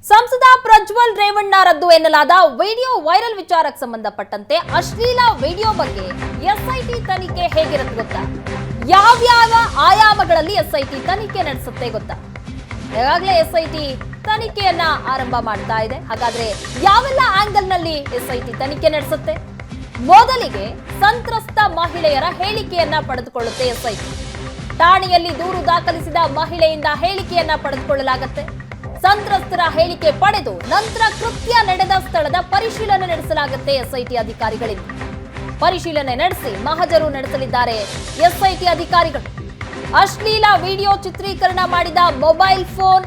ಸಂಸದ ಪ್ರಜ್ವಲ್ ರೇವಣ್ಣರದ್ದು ಎನ್ನಲಾದ video viral ವಿಚಾರಕ್ಕೆ ಸಂಬಂಧಪಟ್ಟಂತೆ ಅಶ್ಲೀಲ ವಿಡಿಯೋ ಬಗ್ಗೆ ಎಸ್ಐಟಿ ತನಿಖೆ ಹೇಗಿರುತ್ತೆ ಗೊತ್ತಾ? ಯಾವ್ಯಾವ ಆಯಾಮಗಳಲ್ಲಿ ಎಸ್ಐಟಿ ತನಿಖೆ ನಡೆಸುತ್ತೆ ಗೊತ್ತಾ? ಈಗಾಗಲೇ ಎಸ್ಐಟಿ ತನಿಖೆಯನ್ನ ಆರಂಭ ಮಾಡ್ತಾ ಇದೆ. ಹಾಗಾದ್ರೆ ಯಾವೆಲ್ಲ ಆಂಗಲ್ ನಲ್ಲಿ ಎಸ್ಐಟಿ ತನಿಖೆ ನಡೆಸುತ್ತೆ? ಮೊದಲಿಗೆ ಸಂತ್ರಸ್ತ ಮಹಿಳೆಯರ ಹೇಳಿಕೆಯನ್ನ ಪಡೆದುಕೊಳ್ಳುತ್ತೆ ಎಸ್ಐಟಿ. ಠಾಣೆಯಲ್ಲಿ ದೂರು ದಾಖಲಿಸಿದ ಮಹಿಳೆಯಿಂದ ಹೇಳಿಕೆಯನ್ನ ಪಡೆದುಕೊಳ್ಳಲಾಗುತ್ತೆ. ಸಂತ್ರಸ್ತರ ಹೇಳಿಕೆ ಪಡೆದು ನಂತರ ಕೃತ್ಯ ನಡೆದ ಸ್ಥಳದ ಪರಿಶೀಲನೆ ನಡೆಸಲಾಗುತ್ತೆ ಎಸ್ಐಟಿ ಅಧಿಕಾರಿಗಳಿಂದ. ಪರಿಶೀಲನೆ ನಡೆಸಿ ಮಹಜರು ನಡೆಸಲಿದ್ದಾರೆ ಎಸ್ಐಟಿ ಅಧಿಕಾರಿಗಳು. ಅಶ್ಲೀಲ ವಿಡಿಯೋ ಚಿತ್ರೀಕರಣ ಮಾಡಿದ ಮೊಬೈಲ್ ಫೋನ್,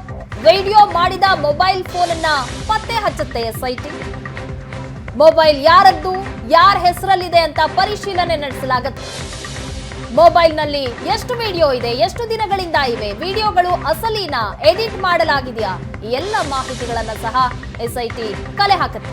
ವಿಡಿಯೋ ಮಾಡಿದ ಮೊಬೈಲ್ ಫೋನ್ ಅನ್ನ ಪತ್ತೆ ಹಚ್ಚುತ್ತೆ ಎಸ್ಐಟಿ. ಮೊಬೈಲ್ ಯಾರದ್ದು, ಯಾರ ಹೆಸರಲ್ಲಿದೆ ಅಂತ ಪರಿಶೀಲನೆ ನಡೆಸಲಾಗುತ್ತೆ. ಮೊಬೈಲ್ ನಲ್ಲಿ ಎಷ್ಟು ವಿಡಿಯೋ ಇದೆ, ಎಷ್ಟು ದಿನಗಳಿಂದ ಇವೆ, ವಿಡಿಯೋಗಳು ಅಸಲಿನಾ, ಎಡಿಟ್ ಮಾಡಲಾಗಿದೆಯಾ, ಈ ಎಲ್ಲ ಮಾಹಿತಿಗಳನ್ನ ಸಹ ಎಸ್ಐಟಿ ಕಲೆ ಹಾಕುತ್ತೆ.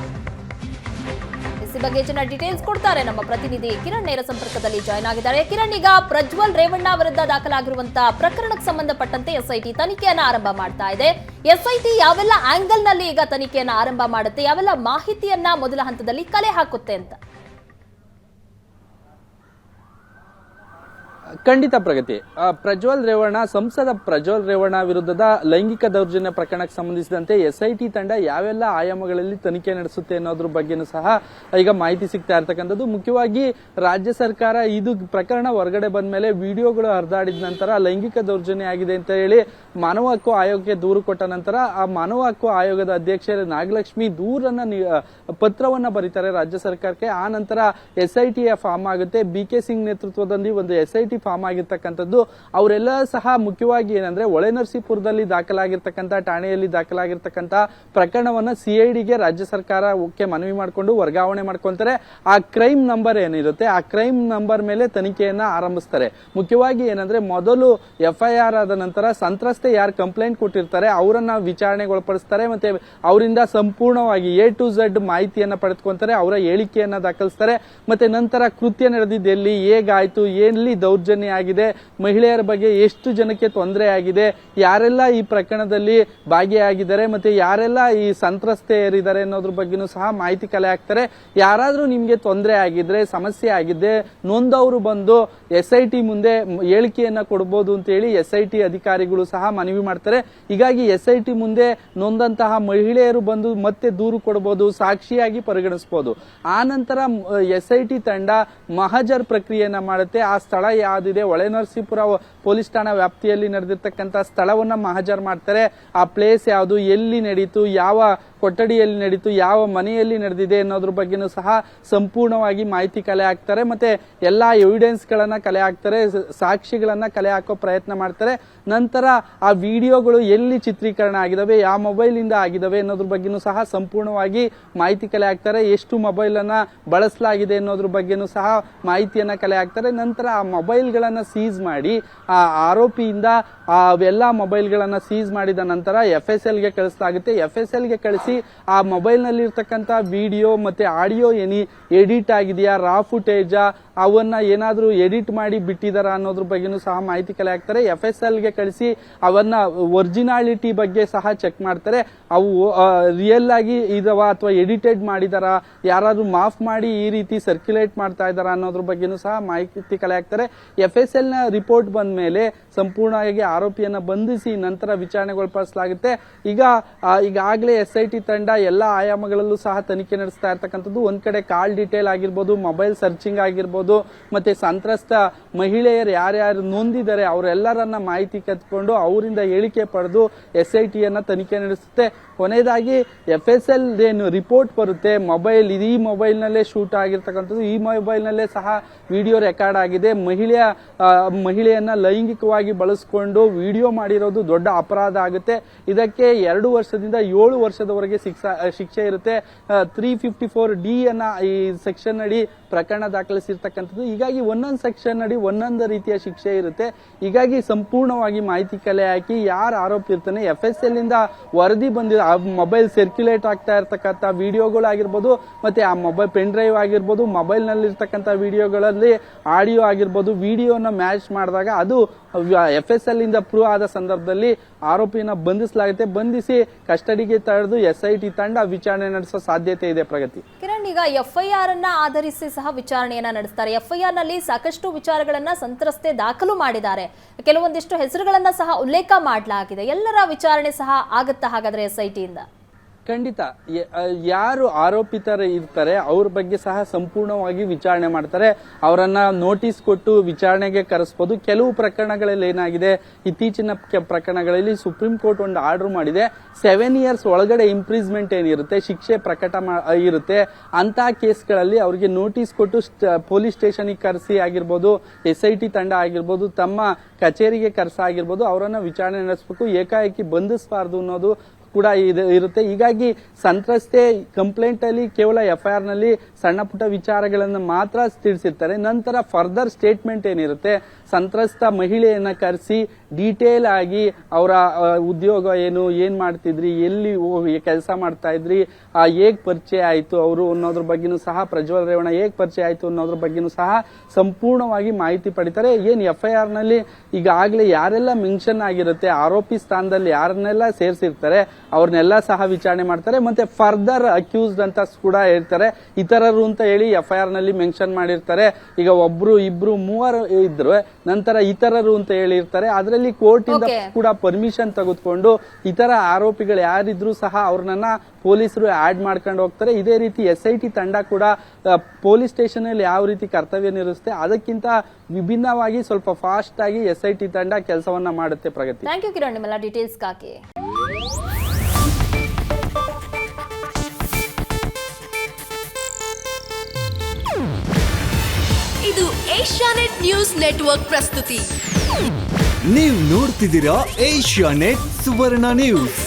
ಈ ಬಗ್ಗೆ ಹೆಚ್ಚಿನ ಡೀಟೇಲ್ಸ್ ಕೊಡ್ತಾರೆ ನಮ್ಮ ಪ್ರತಿನಿಧಿ ಕಿರಣ್. ನೇರ ಸಂಪರ್ಕದಲ್ಲಿ ಜಾಯ್ನ್ ಆಗಿದ್ದಾರೆ. ಕಿರಣ್, ಈಗ ಪ್ರಜ್ವಲ್ ರೇವಣ್ಣ ವಿರುದ್ಧ ದಾಖಲಾಗಿರುವಂತಹ ಪ್ರಕರಣಕ್ಕೆ ಸಂಬಂಧಪಟ್ಟಂತೆ ಎಸ್ಐಟಿ ತನಿಖೆಯನ್ನ ಆರಂಭ ಮಾಡ್ತಾ ಇದೆ. ಎಸ್ಐಟಿ ಯಾವೆಲ್ಲ ಆಂಗಲ್ ನಲ್ಲಿ ಈಗ ತನಿಖೆಯನ್ನ ಆರಂಭ ಮಾಡುತ್ತೆ, ಯಾವೆಲ್ಲ ಮಾಹಿತಿಯನ್ನ ಮೊದಲ ಹಂತದಲ್ಲಿ ಕಲೆ ಹಾಕುತ್ತೆ ಅಂತ? ಖಂಡಿತ ಪ್ರಗತಿ. ಪ್ರಜ್ವಲ್ ರೇವಣ್ಣ, ಸಂಸದ ಪ್ರಜ್ವಲ್ ರೇವಣ್ಣ ವಿರುದ್ಧದ ಲೈಂಗಿಕ ದೌರ್ಜನ್ಯ ಪ್ರಕರಣಕ್ಕೆ ಸಂಬಂಧಿಸಿದಂತೆ ಎಸ್ಐಟಿ ತಂಡ ಯಾವೆಲ್ಲ ಆಯಾಮಗಳಲ್ಲಿ ತನಿಖೆ ನಡೆಸುತ್ತೆ ಅನ್ನೋದ್ರ ಬಗ್ಗೆನೂ ಸಹ ಈಗ ಮಾಹಿತಿ ಸಿಗ್ತಾ ಇರ್ತಕ್ಕಂಥದ್ದು. ಮುಖ್ಯವಾಗಿ ರಾಜ್ಯ ಸರ್ಕಾರ ಇದು ಪ್ರಕರಣ ಹೊರಗಡೆ ಬಂದ ಮೇಲೆ ವಿಡಿಯೋಗಳು ಹರಿದಾಡಿದ ನಂತರ ಲೈಂಗಿಕ ದೌರ್ಜನ್ಯ ಆಗಿದೆ ಅಂತ ಹೇಳಿ ಮಾನವ ಹಕ್ಕು ಆಯೋಗಕ್ಕೆ ದೂರು ಕೊಟ್ಟ ನಂತರ ಆ ಮಾನವ ಹಕ್ಕು ಆಯೋಗದ ಅಧ್ಯಕ್ಷೆ ನಾಗಲಕ್ಷ್ಮಿ ಪತ್ರವನ್ನ ಬರೀತಾರೆ ರಾಜ್ಯ ಸರ್ಕಾರಕ್ಕೆ. ಆ ನಂತರ ಎಸ್ಐಟಿಯ ಫಾರ್ಮ್ ಆಗುತ್ತೆ. BK ಸಿಂಗ್ ನೇತೃತ್ವದಲ್ಲಿ ಒಂದು ಎಸ್ಐಟಿ ಫಾರ್ಮ್ ಆಗಿರ್ತಕ್ಕಂಥದ್ದು. ಅವರೆಲ್ಲ ಸಹ ಮುಖ್ಯವಾಗಿ ಏನಂದ್ರೆ ಹೊಳೆನರಸೀಪುರದಲ್ಲಿ ದಾಖಲಾಗಿರ್ತಕ್ಕಂಥ, ಠಾಣೆಯಲ್ಲಿ ದಾಖಲಾಗಿರ್ತಕ್ಕಂಥ ಪ್ರಕರಣವನ್ನ CIDಗೆ ರಾಜ್ಯ ಸರ್ಕಾರಕ್ಕೆ ಮನವಿ ಮಾಡಿಕೊಂಡು ವರ್ಗಾವಣೆ ಮಾಡ್ಕೊಂತಾರೆ. ಆ ಕ್ರೈಮ್ ನಂಬರ್ ಏನಿರುತ್ತೆ, ಆ ಕ್ರೈಮ್ ನಂಬರ್ ಮೇಲೆ ತನಿಖೆಯನ್ನ ಆರಂಭಿಸ್ತಾರೆ. ಮುಖ್ಯವಾಗಿ ಏನಂದ್ರೆ ಮೊದಲು FIR ಆದ ನಂತರ ಸಂತ್ರಸ್ತೆ ಯಾರು ಕಂಪ್ಲೇಂಟ್ ಕೊಟ್ಟಿರ್ತಾರೆ ಅವರನ್ನ ವಿಚಾರಣೆಗೆ ಒಳಪಡಿಸ್ತಾರೆ. ಮತ್ತೆ ಅವರಿಂದ ಸಂಪೂರ್ಣವಾಗಿ A to Z ಮಾಹಿತಿಯನ್ನ ಪಡೆದುಕೊಂತಾರೆ, ಅವರ ಹೇಳಿಕೆಯನ್ನ ದಾಖಲಿಸ್ತಾರೆ. ಮತ್ತೆ ನಂತರ ಕೃತ್ಯ ನಡೆದಿದ್ದು ಎಲ್ಲಿ, ಹೇಗಾಯ್ತು, ಎಲ್ಲಿ ದೌರ್ಜನ್ಯ ಆಗಿದೆ, ಮಹಿಳೆಯರ ಬಗ್ಗೆ ಎಷ್ಟು ಜನಕ್ಕೆ ತೊಂದರೆ ಆಗಿದೆ, ಯಾರೆಲ್ಲ ಈ ಪ್ರಕರಣದಲ್ಲಿ ಭಾಗಿಯಾಗಿದ್ದಾರೆ, ಮತ್ತೆ ಯಾರೆಲ್ಲ ಈ ಸಂತ್ರಸ್ತೆಯರಿದ್ದಾರೆ ಅನ್ನೋದ್ರ ಬಗ್ಗೆನೂ ಸಹ ಮಾಹಿತಿ ಕಲೆ ಹಾಕ್ತಾರೆ. ಯಾರಾದ್ರೂ ನಿಮ್ಗೆ ತೊಂದರೆ ಆಗಿದ್ರೆ, ಸಮಸ್ಯೆ ಆಗಿದ್ರೆ ನೊಂದವರು ಬಂದು SIT ಮುಂದೆ ಹೇಳಿಕೆಯನ್ನ ಕೊಡಬಹುದು ಅಂತ ಹೇಳಿ SIT ಅಧಿಕಾರಿಗಳು ಸಹ ಮನವಿ ಮಾಡ್ತಾರೆ. ಹೀಗಾಗಿ SIT ಮುಂದೆ ನೊಂದಂತಹ ಮಹಿಳೆಯರು ಬಂದು ಮತ್ತೆ ದೂರು ಕೊಡಬಹುದು, ಸಾಕ್ಷಿಯಾಗಿ ಪರಿಗಣಿಸಬಹುದು. ಆ ನಂತರ SIT ತಂಡ ಮಹಜರ್ ಪ್ರಕ್ರಿಯೆಯನ್ನ ಮಾಡುತ್ತೆ. ಆ ಸ್ಥಳ ಯಾವ್ದಿದೆ, ಹೊಳೆನರಸೀಪುರ ಪೊಲೀಸ್ ಠಾಣಾ ವ್ಯಾಪ್ತಿಯಲ್ಲಿ ನಡೆದಿರ್ತಕ್ಕಂಥ ಸ್ಥಳವನ್ನ ಮಹಜರ್ ಮಾಡ್ತಾರೆ. ಆ ಪ್ಲೇಸ್ ಯಾವುದು, ಎಲ್ಲಿ ನಡೀತು, ಯಾವ ಕೊಠಡಿಯಲ್ಲಿ ನಡೀತು, ಯಾವ ಮನೆಯಲ್ಲಿ ನಡೆದಿದೆ ಅನ್ನೋದ್ರ ಬಗ್ಗೆನೂ ಸಹ ಸಂಪೂರ್ಣವಾಗಿ ಮಾಹಿತಿ ಕಲೆ ಹಾಕ್ತಾರೆ. ಮತ್ತೆ ಎಲ್ಲಾ ಎವಿಡೆನ್ಸ್ ಗಳನ್ನ ಕಲೆ ಹಾಕ್ತಾರೆ, ಸಾಕ್ಷಿಗಳನ್ನ ಕಲೆ ಹಾಕೋ ಪ್ರಯತ್ನ ಮಾಡ್ತಾರೆ. ನಂತರ ಆ ವಿಡಿಯೋಗಳು ಎಲ್ಲಿ ಚಿತ್ರೀಕರಣ ಆಗಿದಾವೆ, ಯಾವ ಮೊಬೈಲ್ ಇಂದ ಆಗಿದಾವೆ ಅನ್ನೋದ್ರ ಬಗ್ಗೆನೂ ಸಹ ಸಂಪೂರ್ಣವಾಗಿ ಮಾಹಿತಿ ಕಲೆ ಹಾಕ್ತಾರೆ. ಎಷ್ಟು ಮೊಬೈಲ್ ಅನ್ನ ಬಳಸಲಾಗಿದೆ ಅನ್ನೋದ್ರ ಬಗ್ಗೆನೂ ಸಹ ಮಾಹಿತಿಯನ್ನ ಕಲೆ ಹಾಕ್ತಾರೆ. ನಂತರ ಆ ಮೊಬೈಲ್ ಗಳನ್ನ ಸೀಸ್ ಮಾಡಿ ಆ ಆರೋಪಿಯಿಂದ ಅವೆಲ್ಲ ಮೊಬೈಲ್ ಗಳನ್ನ ಸೀಸ್ ಮಾಡಿದ ನಂತರ FSL ಗೆ ಕಳಿಸಲಾಗುತ್ತೆ. FSL ಗೆ ಕಳಿಸಿ ಆ ಮೊಬೈಲ್ ನಲ್ಲಿ ಇರ್ತಕ್ಕಂಥ ವಿಡಿಯೋ ಮತ್ತೆ ಆಡಿಯೋ ಎಡಿಟ್ ಆಗಿದೆಯಾ, ರಾ ಫುಟೇಜಾ, ಅವನ್ನ ಏನಾದ್ರೂ ಎಡಿಟ್ ಮಾಡಿ ಬಿಟ್ಟಿದಾರ ಅನ್ನೋದ್ರ ಬಗ್ಗೆನೂ ಸಹ ಮಾಹಿತಿ ಕಲೆ ಹಾಕ್ತಾರೆ. FSL ಗೆ ಕಳಿಸಿ ಅವನ್ನ ಒರಿಜಿನಾಲಿಟಿ ಬಗ್ಗೆ ಸಹ ಚೆಕ್ ಮಾಡ್ತಾರೆ. ಅವು ರಿಯಲ್ ಆಗಿ ಇದಾವ ಅಥವಾ ಎಡಿಟೆಡ್ ಮಾಡಿದಾರ, ಯಾರಾದ್ರೂ ಮಾಫ್ ಮಾಡಿ ಈ ರೀತಿ ಸರ್ಕ್ಯುಲೇಟ್ ಮಾಡ್ತಾ ಇದಾರ ಅನ್ನೋದ್ರ ಬಗ್ಗೆನೂ ಸಹ ಮಾಹಿತಿ ಕಲೆ ಹಾಕ್ತಾರೆ. FSL ನ ರಿಪೋರ್ಟ್ ಬಂದ ಮೇಲೆ ಸಂಪೂರ್ಣವಾಗಿ ಆರೋಪಿಯನ್ನ ಬಂಧಿಸಿ ನಂತರ ವಿಚಾರಣೆಗೊಳಪಡಿಸಲಾಗುತ್ತೆ. ಈಗಾಗಲೇ SIT ತಂಡ ಎಲ್ಲಾ ಆಯಾಮಗಳಲ್ಲೂ ಸಹ ತನಿಖೆ ನಡೆಸ್ತಾ ಇರ್ತಕ್ಕಂಥದ್ದು. ಒಂದ್ ಕಡೆ ಕಾಲ್ ಡೀಟೇಲ್ ಆಗಿರ್ಬೋದು, ಮೊಬೈಲ್ ಸರ್ಚಿಂಗ್ ಆಗಿರ್ಬೋದು, ಮತ್ತೆ ಸಂತ್ರಸ್ತ ಮಹಿಳೆಯರು ಯಾರ್ಯಾರು ನೊಂದಿದ್ದಾರೆ ಅವರೆಲ್ಲರನ್ನ ಮಾಹಿತಿ ಕತ್ಕೊಂಡು ಅವರಿಂದ ಹೇಳಿಕೆ ಪಡೆದು SITಯನ್ನ ತನಿಖೆ ನಡೆಸುತ್ತೆ. ಕೊನೆಯದಾಗಿ FSL ಏನು ರಿಪೋರ್ಟ್ ಬರುತ್ತೆ, ಮೊಬೈಲ್ ಈ ಮೊಬೈಲ್ ನಲ್ಲೇ ಶೂಟ್ ಆಗಿರ್ತಕ್ಕಂಥದ್ದು, ಈ ಮೊಬೈಲ್ ನಲ್ಲೇ ಸಹ ವಿಡಿಯೋ ರೆಕಾರ್ಡ್ ಆಗಿದೆ, ಮಹಿಳೆಯನ್ನ ಲೈಂಗಿಕವಾಗಿ ಬಳಸಿಕೊಂಡು ವಿಡಿಯೋ ಮಾಡಿರೋದು ದೊಡ್ಡ ಅಪರಾಧ ಆಗುತ್ತೆ. ಇದಕ್ಕೆ 2 ವರ್ಷದಿಂದ 7 ವರ್ಷದವರೆಗೆ ಶಿಕ್ಷೆ ಇರುತ್ತೆ. 354D ಅನ್ನ ಈ ಸೆಕ್ಷನ್ ಅಡಿ ಪ್ರಕರಣ ದಾಖಲಿಸಿರ್ತಕ್ಕಂಥದ್ದು. ಹೀಗಾಗಿ ಒಂದೊಂದು ಸೆಕ್ಷನ್ ಅಡಿ ಒಂದೊಂದು ರೀತಿಯ ಶಿಕ್ಷೆ ಇರುತ್ತೆ. ಹೀಗಾಗಿ ಸಂಪೂರ್ಣವಾಗಿ ಮಾಹಿತಿ ಕಲೆ ಹಾಕಿ ಯಾರು ಆರೋಪಿ ಇರ್ತಾನೆ, FSL ಇಂದ ವರದಿ ಬಂದಿರೋ ಮೊಬೈಲ್ ಸರ್ಕ್ಯುಲೇಟ್ ಆಗ್ತಾ ಇರ್ತಕ್ಕಂಥ ವಿಡಿಯೋಗಳಾಗಿರ್ಬೋದು, ಮತ್ತೆ ಆ ಮೊಬೈಲ್ ಪೆನ್ ಡ್ರೈವ್ ಆಗಿರ್ಬೋದು, ಮೊಬೈಲ್ ನಲ್ಲಿ ಇರ್ತಕ್ಕಂಥ ವಿಡಿಯೋಗಳಲ್ಲಿ ಆಡಿಯೋ ಆಗಿರ್ಬೋದು, ವಿಡಿಯೋನ ಮ್ಯಾಚ್ ಮಾಡಿದಾಗ ಅದು FSL ಇಂದ ಪ್ರೂವ್ ಆದ ಸಂದರ್ಭದಲ್ಲಿ ಆರೋಪಿನ ಬಂಧಿಸಲಾಗುತ್ತೆ. ಬಂಧಿಸಿ ಕಸ್ಟಡಿಗೆ ತಡೆದು SIT ತಂಡ ವಿಚಾರಣೆ ನಡೆಸೋ ಸಾಧ್ಯತೆ ಇದೆ. ಪ್ರಗತಿ ಕಿರಣ್, ಈಗ FIR ಅನ್ನ ಆಧರಿಸಿ ಸಹ ವಿಚಾರಣೆಯನ್ನ ನಡೆಸ್ತಾರೆ. FIR ನಲ್ಲಿ ಸಾಕಷ್ಟು ವಿಚಾರಗಳನ್ನ ಸಂತ್ರಸ್ತೆ ದಾಖಲು ಮಾಡಿದ್ದಾರೆ. ಕೆಲವೊಂದಿಷ್ಟು ಹೆಸರುಗಳನ್ನ ಸಹ ಉಲ್ಲೇಖ ಮಾಡಲಾಗಿದೆ. ಎಲ್ಲರ ವಿಚಾರಣೆ ಸಹ ಆಗುತ್ತಾ ಹಾಗಾದ್ರೆ SIT ಇಂದ? ಖಂಡಿತ. ಯಾರು ಆರೋಪಿತರು ಇರ್ತಾರೆ ಅವ್ರ ಬಗ್ಗೆ ಸಹ ಸಂಪೂರ್ಣವಾಗಿ ವಿಚಾರಣೆ ಮಾಡ್ತಾರೆ. ಅವರನ್ನ ನೋಟಿಸ್ ಕೊಟ್ಟು ವಿಚಾರಣೆಗೆ ಕರೆಸಬಹುದು. ಕೆಲವು ಪ್ರಕರಣಗಳಲ್ಲಿ ಏನಾಗಿದೆ, ಇತ್ತೀಚಿನ ಪ್ರಕರಣಗಳಲ್ಲಿ ಸುಪ್ರೀಂ ಕೋರ್ಟ್ ಒಂದು ಆರ್ಡರ್ ಮಾಡಿದೆ, 7 years ಒಳಗಡೆ ಇಂಪ್ರೀಸ್ಮೆಂಟ್ ಏನಿರುತ್ತೆ, ಶಿಕ್ಷೆ ಪ್ರಕಟ ಇರುತ್ತೆ, ಅಂತ ಕೇಸ್ಗಳಲ್ಲಿ ಅವರಿಗೆ ನೋಟಿಸ್ ಕೊಟ್ಟು ಪೊಲೀಸ್ ಸ್ಟೇಷನ್ಗೆ ಕರೆಸಿ ಆಗಿರ್ಬೋದು, SIT ತಂಡ ಆಗಿರ್ಬೋದು, ತಮ್ಮ ಕಚೇರಿಗೆ ಕರೆಸಾಗಿರ್ಬೋದು, ಅವರನ್ನ ವಿಚಾರಣೆ ನಡೆಸಬೇಕು. ಏಕಾಏಕಿ ಬಂಧಿಸಬಾರ್ದು ಅನ್ನೋದು ಕೂಡ ಇರುತ್ತೆ. ಹೀಗಾಗಿ ಸಂತ್ರಸ್ತೆ ಕಂಪ್ಲೇಂಟ್ ಅಲ್ಲಿ ಕೇವಲ FIR ನಲ್ಲಿ ಸಣ್ಣ ಪುಟ್ಟ ವಿಚಾರಗಳನ್ನು ಮಾತ್ರ ತಿಳಿಸಿರ್ತಾರೆ. ನಂತರ ಫರ್ದರ್ ಸ್ಟೇಟ್ಮೆಂಟ್ ಏನಿರುತ್ತೆ, ಸಂತ್ರಸ್ತ ಮಹಿಳೆಯನ್ನ ಕರೆಸಿ ಡೀಟೇಲ್ ಆಗಿ ಅವರ ಉದ್ಯೋಗ ಏನು, ಏನ್ ಮಾಡ್ತಿದ್ರಿ, ಎಲ್ಲಿ ಕೆಲಸ ಮಾಡ್ತಾ ಇದ್ರಿ, ಹೇಗ್ ಪರಿಚಯ ಆಯ್ತು ಅವರು ಅನ್ನೋದ್ರ ಬಗ್ಗೆನೂ ಸಹ, ಪ್ರಜ್ವಲ್ ರೇವಣ್ಣ ಹೇಗ್ ಪರಿಚಯ ಆಯ್ತು ಅನ್ನೋದ್ರ ಬಗ್ಗೆನೂ ಸಹ ಸಂಪೂರ್ಣವಾಗಿ ಮಾಹಿತಿ ಪಡಿತಾರೆ. ಏನ್ FIR ನಲ್ಲಿ ಈಗಾಗಲೇ ಯಾರೆಲ್ಲ ಮೆನ್ಷನ್ ಆಗಿರುತ್ತೆ, ಆರೋಪಿ ಸ್ಥಾನದಲ್ಲಿ ಯಾರನ್ನೆಲ್ಲ ಸೇರಿಸಿರ್ತಾರೆ ಅವ್ರನ್ನೆಲ್ಲ ಸಹ ವಿಚಾರಣೆ ಮಾಡ್ತಾರೆ. ಮತ್ತೆ ಫರ್ದರ್ ಅಕ್ಯೂಸ್ಡ್ ಅಂತ ಕೂಡ ಹೇಳ್ತಾರೆ. ಇತರರು ಅಂತ ಹೇಳಿ FIR ನಲ್ಲಿ ಮೆನ್ಷನ್ ಮಾಡಿರ್ತಾರೆ. ಈಗ ಒಬ್ರು, ಇಬ್ರು, ಮೂವರು ಇದ್ರು, ನಂತರ ಇತರರು ಅಂತ ಹೇಳಿರ್ತಾರೆ. ಅದರಲ್ಲಿ ಕೋರ್ಟ್ ಇಂದ ಕೂಡ ಪರ್ಮಿಷನ್ ತೆಗೆದುಕೊಂಡು ಇತರ ಆರೋಪಿಗಳು ಯಾರಿದ್ರು ಸಹ ಅವ್ರನ್ನ ಪೊಲೀಸರು ಆಡ್ ಮಾಡ್ಕೊಂಡು ಹೋಗ್ತಾರೆ. ಇದೇ ರೀತಿ SIT ತಂಡ ಕೂಡ ಪೊಲೀಸ್ ಸ್ಟೇಷನ್ ಅಲ್ಲಿ ಯಾವ ರೀತಿ ಕರ್ತವ್ಯ ನಿರ್ವಹಿಸುತ್ತೆ ಅದಕ್ಕಿಂತ ವಿಭಿನ್ನವಾಗಿ ಸ್ವಲ್ಪ ಫಾಸ್ಟ್ ಆಗಿ SIT ತಂಡ ಕೆಲಸವನ್ನ ಮಾಡುತ್ತೆ. ಪ್ರಗತಿ, ಥ್ಯಾಂಕ್ ಯು ಕಿರಣ್, ನಿಮ್ಮೆಲ್ಲ ಡೀಟೇಲ್ಸ್ಗಾಗಿ. ಇದು ಏಷ್ಯಾನೆಟ್ ನ್ಯೂಸ್ ನೆಟ್ವರ್ಕ್ ಪ್ರಸ್ತುತಿ. ನೀವು ನೋಡ್ತಿದ್ದೀರಾ ಏಷ್ಯಾನೆಟ್ ಸುವರ್ಣ ನ್ಯೂಸ್.